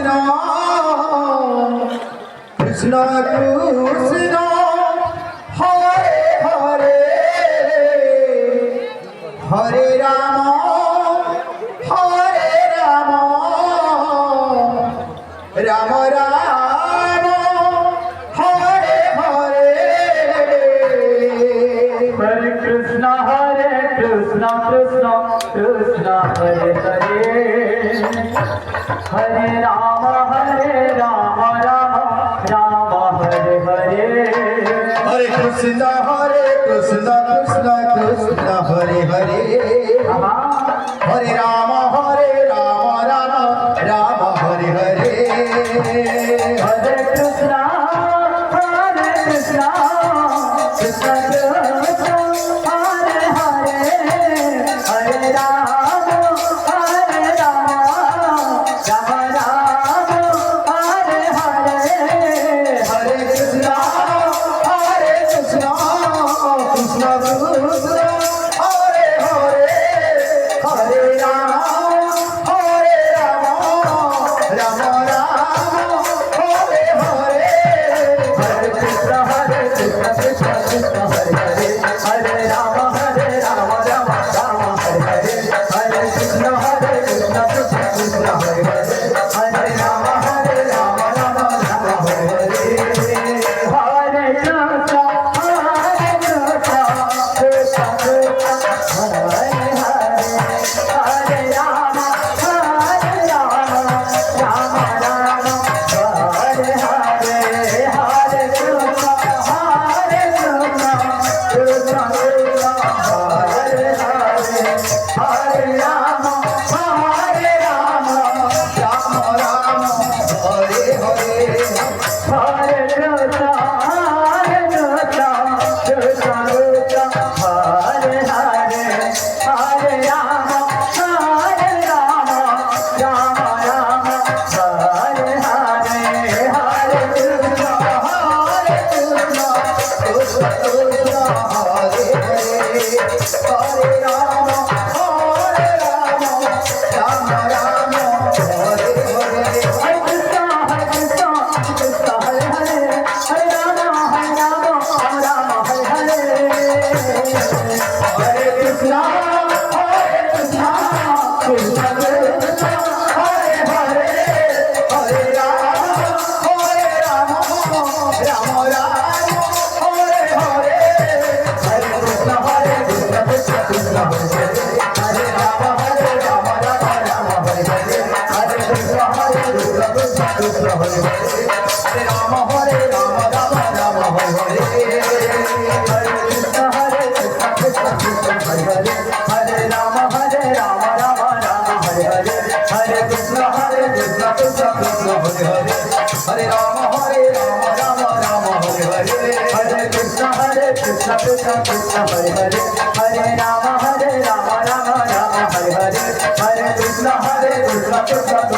Krishna Krishna Hare Hare Hare Rama Rama Rama Hare Hare Hare Krishna Krishna Krishna Hare Hare Hare Rama Rama Rama Hare Hare Hare Krishna Krishna Krishna Hare Hare Hare Rama Rama Hare Hare Hare Krishna Krishna Krishna Hare Hare Hare Rama Rama Hare Hare Hare Krishna Krishna Krishna Hare Hare Hare Rama Rama Hare Hare Hare Krishna Krishna Krishna Hare Hare Hare Rama Rama Rama Hare Hare Hare Krishna Krishna Krishna Hare Hare Hare Rama Rama Rama Hare Hare Hare Krishna Krishna Krishna Hare Hare Hare Rama Rama Rama Hare Hare Hare Krishna Krishna Krishna Hare Hare Hare Rama Rama Rama Hare Hare Hare Krishna Krishna Krishna Hare Hare Hare Rama Rama Rama Hare Hare Hare Krishna Krishna Krishna Hare Hare Hare Rama Rama Rama Hare Hare Hare Krishna Krishna Hare Hare Hare Rama Rama Hare Hare Hare Krishna Krishna Krishna Hare Hare Hare Rama Rama Hare Hare Hare Krishna Krishna Krishna Hare Hare Rama Rama Hare Hare Hare Krishna Krishna Krishna Hare Hare Rama Rama Hare Hare Hare Krishna Krishna Krishna Hare Hare Hare Rama Rama Hare Hare Hare Krishna Krishna Krishna Hare Hare Hare Rama Rama Hare Hare Hare Krishna Krishna Krishna Hare Hare Hare Rama Rama Rama Hare Hare Hare Krishna Krishna Krishna